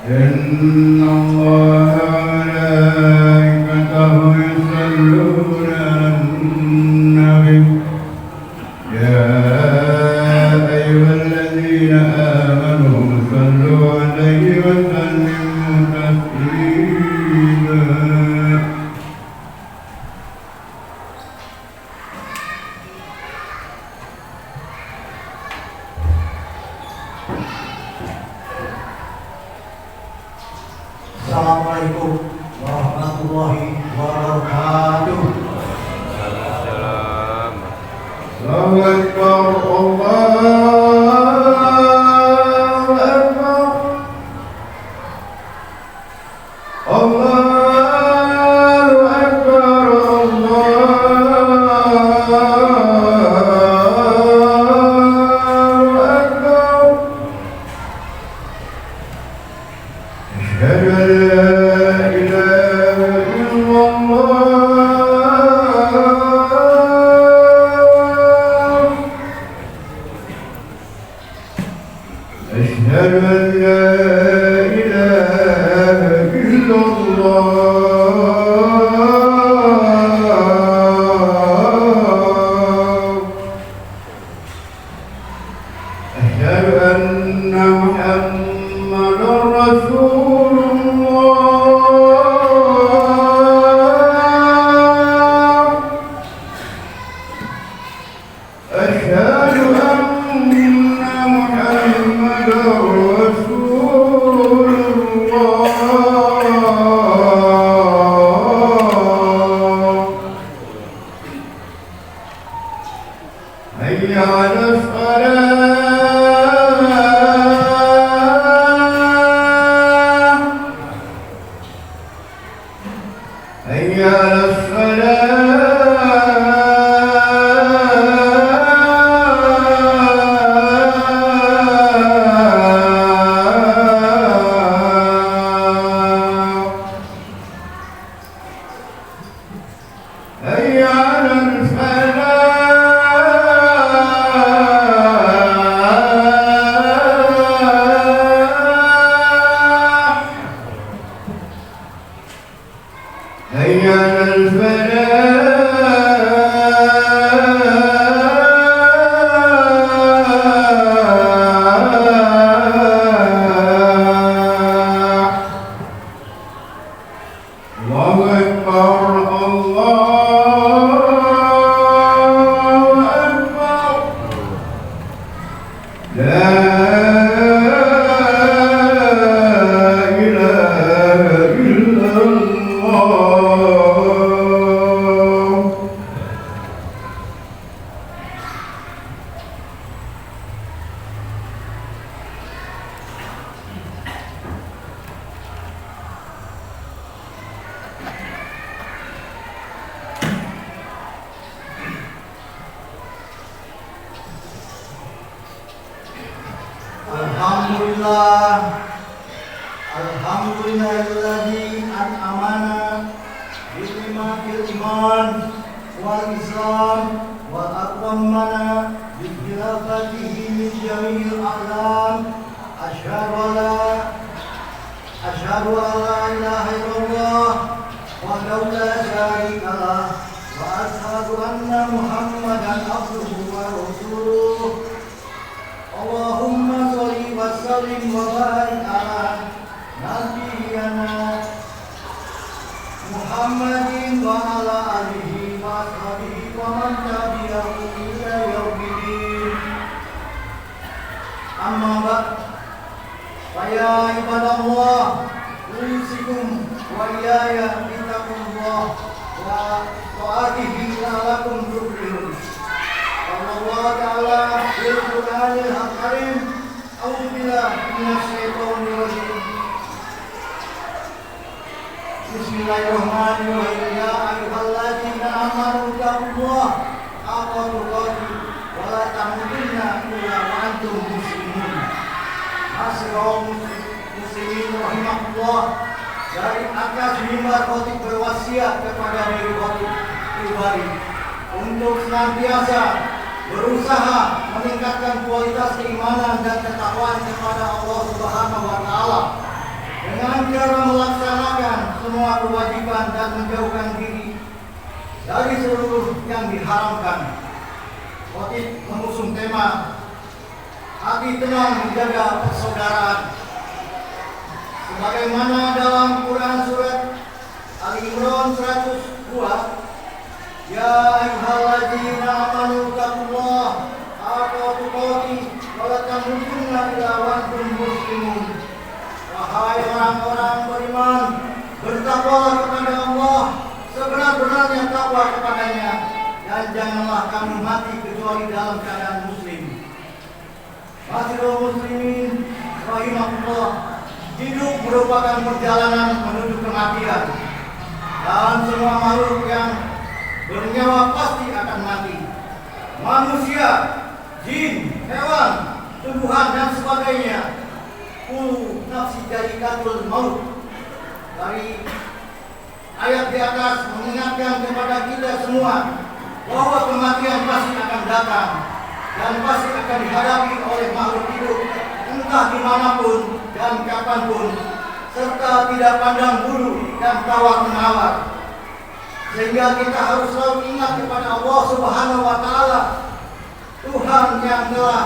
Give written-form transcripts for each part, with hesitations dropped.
إن الله وملائكته يصلون على النبي يا أيها الذين آمنوا صلوا عليه وسلموا تسليما. Assalamualaikum warahmatullahi wabarakatuh. Allahu Akbar, Allahu Akbar, Allahu Akbar, Allahu Akbar. Asyhadu an la ilaha illallah. أشهد أن لا إله إلا الله. أشهد أن محمدا رسول الله. أشهد أن محمدا رسول الله. حي على الصلاة، حي على الصلاة، حي على الفلاح، حي على الفلاح. الله أكبر، الله أكبر. لا إله إلا الله. Alhamdulillah, alhamdulillahilladzi an'amana bi ni'matil iman wal islam wa akramana bi khilafatihi min jami'il a'lam. Asyhadu an la ilaha illallah wahdahu la syarika lah wa asyhadu anna Muhammadan abduhu wa rasuluh. Allahumma sholli wa sallim wa barik ala nabiyyina Muhammadin wa ala alihi wa sahbihi wa man tabi'ahum ila yaumiddin. Amma ba'd. Ya ibadallah, usikum wa iyaya bittaqullah wa ta'atihi la'allakum tuflihun. Allah Ta'ala fil Qur'anil Karim, a'udzu billahi minasyaitonir rajim. Bismillahirrahmanirrahim. Ya ayyuhalladzina amanu taqullaha haqqa tuqatih wa la tamutunna illa wa antum muslimun. Masyaallah muslimin rahimahullah. Dari atas mimbar khotib berwasiat kepada diri khotib pribadi untuk senantiasa berusaha meningkatkan kualitas keimanan dan ketakwaan kepada Allah Subhanahu wa taala dengan cara melaksanakan semua kewajiban dan menjauhkan diri dari seluruh yang diharamkan. Khotib mengusung tema hati tenang menjaga persaudaraan. Sebagaimana dalam Quran surat Ali Imran 102, Ya ayyuhalladzina amanu taqullaha haqqa tuqatih wa la tamutunna illa wa antum muslimun. Wahai orang-orang beriman, bertakwalah kepada Allah sebenar-benarnya takwa kepadanya, dan janganlah kamu mati kecuali dalam keadaan muslim. Masyiral muslimin rahimahullah, hidup merupakan perjalanan menuju kematian, dan semua makhluk yang bernyawa pasti akan mati. Manusia, jin, hewan, tumbuhan dan sebagainya. Kullu nafsi dha'iqatul maut. Dari ayat di atas mengingatkan kepada kita semua bahwa kematian pasti akan datang dan pasti akan dihadapi oleh makhluk hidup entah dimanapun dan kapanpun, serta tidak pandang bulu dan tawar menawar. Sehingga kita harus selalu ingat kepada Allah Subhanahu wa Ta'ala, Tuhan yang telah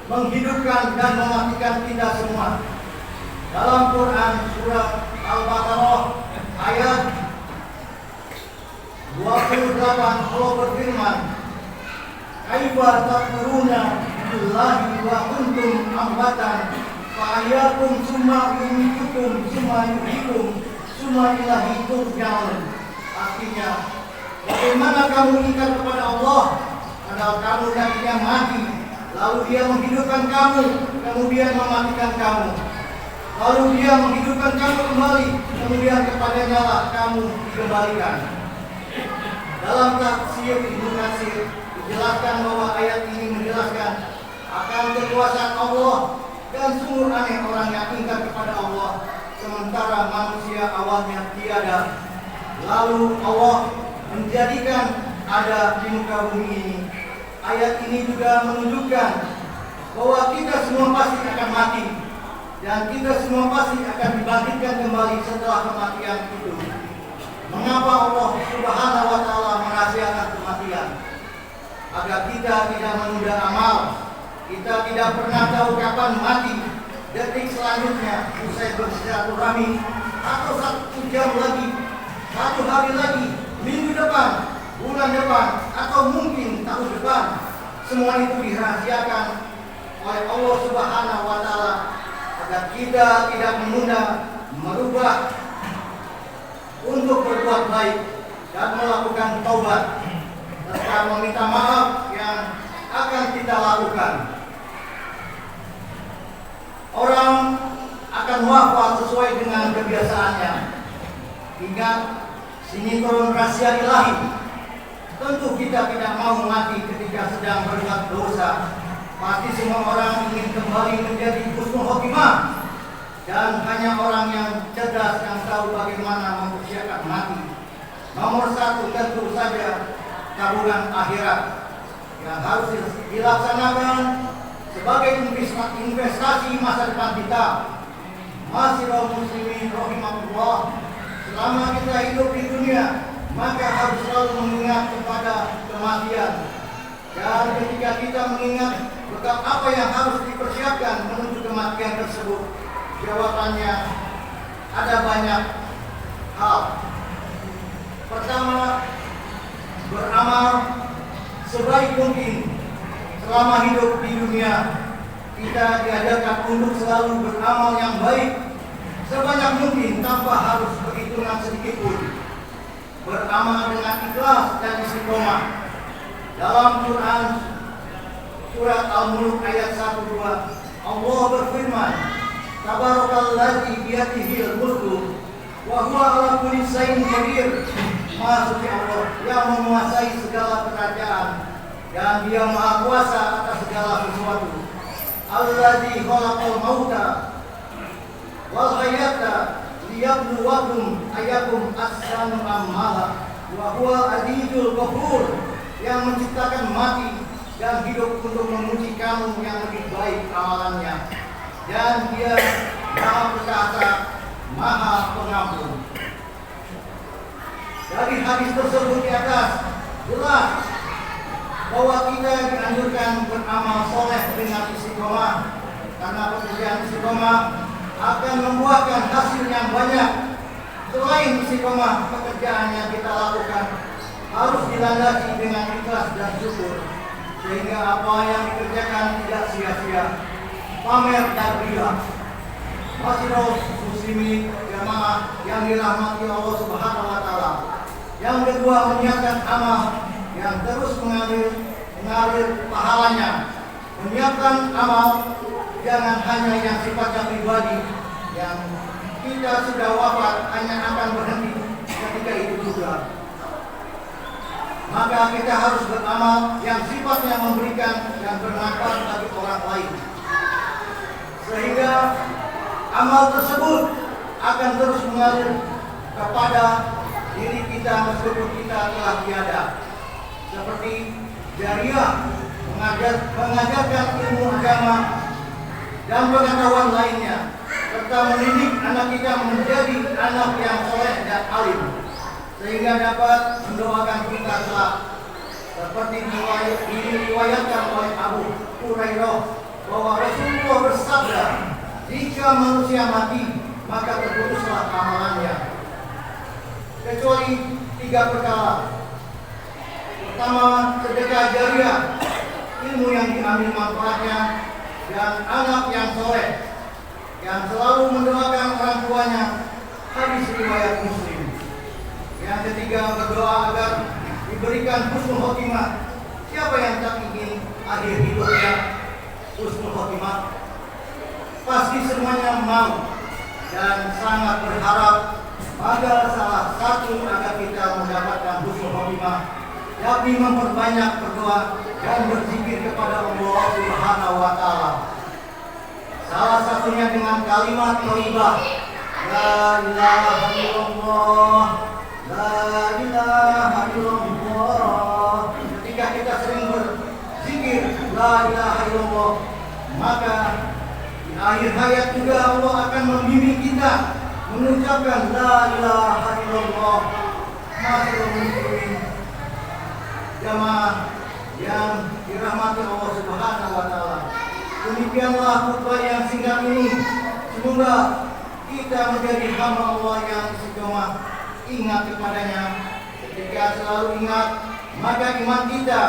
menghidupkan dan mematikan kita semua. Dalam Quran surah Al-Baqarah ayat 28 Allah berfirman, Kaifa takfuruna billahi wa kuntum amwatan fa ahyakum summa yumitukum summa yuhyikum summa ilaihi turja'un. Artinya, bagaimana kamu ingat kepada Allah padahal kamu tadinya mati, lalu Dia menghidupkan kamu, kemudian mematikan kamu, lalu Dia menghidupkan kamu kembali, kemudian kepadanya lah kamu dikembalikan. Dalam tafsir Ibnu Katsir dijelaskan bahwa ayat ini menjelaskan akan kekuasaan Allah, dan sungguh aneh orang yang ingat kepada Allah sementara manusia awalnya tiada, lalu Allah menjadikan ada di muka bumi ini. Ayat ini juga menunjukkan bahwa kita semua pasti akan mati, dan kita semua pasti akan dibangkitkan kembali setelah kematian itu. Mengapa Allah Subhanahu wa Ta'ala merahasiakan kematian? Agar kita tidak menunda amal. Kita tidak pernah tahu kapan mati. Detik selanjutnya usai bersilaturahmi, atau 1 jam lagi, 1 hari lagi, minggu depan, bulan depan, atau mungkin tahun depan. Semua itu dirahasiakan oleh Allah Subhanahu wa Ta'ala agar kita tidak menunda, merubah untuk berbuat baik dan melakukan taubat serta meminta maaf yang akan kita lakukan. Orang akan wafat sesuai dengan kebiasaannya. Ingat, sini turun rahasia ilahi. Tentu kita tidak mau mati ketika sedang berbuat dosa. Pasti semua orang ingin kembali menjadi husnul khotimah, dan hanya orang yang cerdas yang tahu bagaimana mempersiapkan mati. Nomor 1 tentu saja tabungan akhirat yang harus dilaksanakan sebagai investasi masa depan kita. Masyiral muslimin rahimahullah, selama kita hidup di dunia, maka harus selalu mengingat kepada kematian. Dan ketika kita mengingat bekal apa yang harus dipersiapkan menuju kematian tersebut, jawabannya ada banyak hal. Pertama, beramal sebaik mungkin. Selama hidup di dunia, kita diajarkan untuk selalu beramal yang baik sebanyak mungkin tanpa harus perhitungan sedikit pun. Beramal dengan ikhlas dan istiqomah. Dalam Quran surat Al-Mulk ayat 1-2, Allah berfirman, Tabarakalladzi biyadihil mulku wa huwa ala kulli syai'in qadir. Maha suci Allah yang menguasai segala kerajaan, dan Dia Maha Kuasa atas segala sesuatu. Alladzi khalaqal mauta wal hayata liyabluwakum ayyukum ahsanu amala wa huwa adidul ghafur, yang menciptakan mati dan hidup untuk menguji kamu yang lebih baik amalannya. Dan Dia Maha Perkasa, Maha Pengampun. Dari hadis tersebut di atas jelas bahwa kita dianjurkan beramal soleh dengan istiqomah, karena pekerjaan istiqomah akan membuahkan hasil yang banyak. Selain istiqomah, pekerjaan yang kita lakukan harus dilandasi dengan ikhlas dan syukur, sehingga apa yang dikerjakan tidak sia-sia, pamer dan riya. Masyarakat muslimin jamaah yang dirahmati Allah Subhanahu wa taala. Yang kedua, menyiapkan amal yang terus mengalir pahalanya. Menyiapkan amal jangan hanya yang sifatnya pribadi, yang kita sudah wafat hanya akan berhenti ketika itu juga. Maka kita harus beramal yang sifatnya memberikan dan bermanfaat bagi orang lain, sehingga amal tersebut akan terus mengalir kepada diri kita meskipun kita telah tiada. Seperti jariah, mengajarkan ilmu agama dan pengetahuan lainnya, serta mendidik anak kita menjadi anak yang soleh dan alim, sehingga dapat mendoakan kita kelak. Seperti diriwayatkan oleh Abu Hurairah bahwa Rasulullah bersabda, jika manusia mati, maka terputuslah amalannya, kecuali 3 perkara. Pertama, sedekah jariah, ilmu yang diambil manfaatnya, dan anak yang soleh yang selalu mendoakan orang tuanya. Hadis riwayat Muslim. Yang ketiga, berdoa agar diberikan husnul khotimah. Siapa yang tak ingin akhir hidupnya husnul khotimah? Pasti semuanya mau dan sangat berharap. Maka salah satu agar kita mendapatkan husnul khotimah, yakni memperbanyak berdoa dan berzikir kepada Allah Subhanahu wa taala. Salah satunya dengan kalimat thayyibah, la ilaha illallah, la ilaha illallah. Ketika kita sering berzikir la ilaha illallah, maka di akhir hayat juga Allah akan membimbing kita mengucapkan la ilaha illallah. Masyaallah muslimin jamaah yang dirahmati Allah Subhanahu wa taala. Demikianlah khutbah yang singkat ini. Semoga kita menjadi hamba Allah yang istiqomah, ingat kepadanya. Ketika selalu ingat, maka iman kita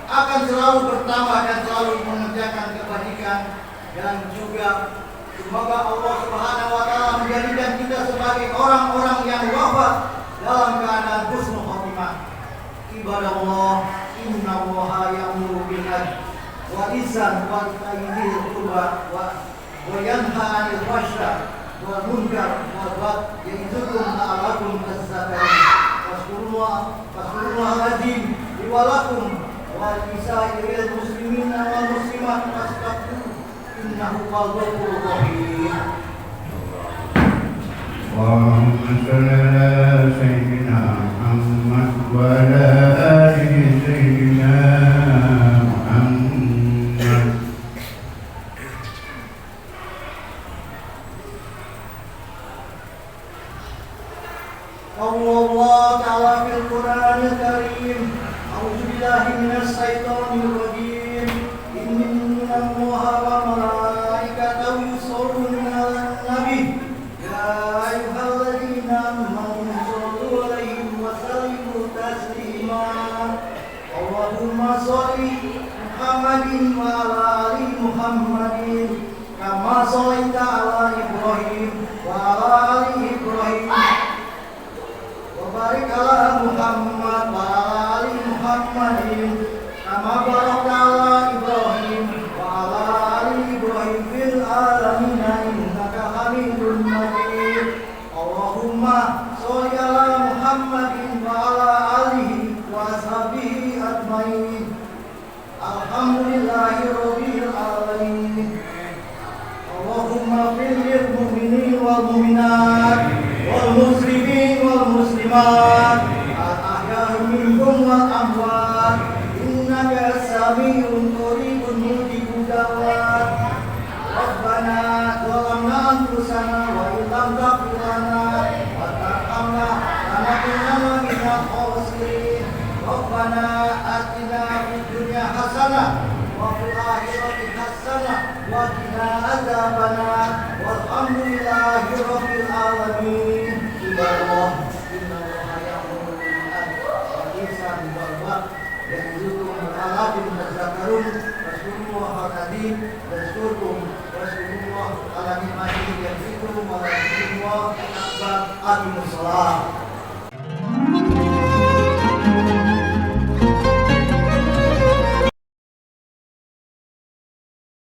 akan selalu bertambah dan selalu mengerjakan kebajikan. Dan juga semoga Allah Subhanahu wa taala menjadikan kita sebagai orang-orang yang wafat dalam keadaan husnul khotimah. Ibadallah, inna Allaha ya'muru bil 'adli wal ihsan wa ita'i dzil qurba wa yanha 'anil fahsya'i wal munkar wal baghi ya'idukum la'allakum tadhakkarun. Waskurullaha al-'azim li wa lakum wa lisa'iril muslimina wal muslimat fastaghfiruh innahu ghafurur rahim. Allahumma shalli ala sayyidina Muhammad wa ala ali sayyidina Muhammad. Allah Ta'ala fil Qur'anil Karim. A'udzu billahi minasy syaithanir rajim. Innallaha wa malaikatahu yusholluna 'alan nabi. Ya ayyuhalladzina amanu shollu 'alaihi wa sallimu taslima. Allahumma sholli Muhammadin wa ala ali Muhammadin kama shallaita ala Ibrahim wa ala ali Ibrahim. Barik ala Muhammad wa ala ali Muhammadin kama barakta ala Ibrahim wa ala ali Ibrahim fil alamin innaka Hamidum Majid. Allahumma sholli ala Muhammadin wa ala alihi wa sahbihi ajmain. Alhamdulillahi rabbil alamin. Allahumma fil lil mu'minin wal mu'minat wal muslimin wal muslimat al-ahya'i minhum wal amwat innaka sami'un qaribun mujibud da'wat. Rabbana zalamna anfusana wa illam taghfir Rabbana atina fid dunya hasanah wa fil akhirati hasanah wa qina adzabannar. Walhamdulillahi rabbil alamin. Subhanallah, innallaha ya'muru bil 'adli wal ihsani wal ya'izukum la'allakum tadhakkarun. Rasulullah al-Azim rasulkum rasulullah ala nimatihi yazikum wa la yakfurullah akbar. Aqimus shalah.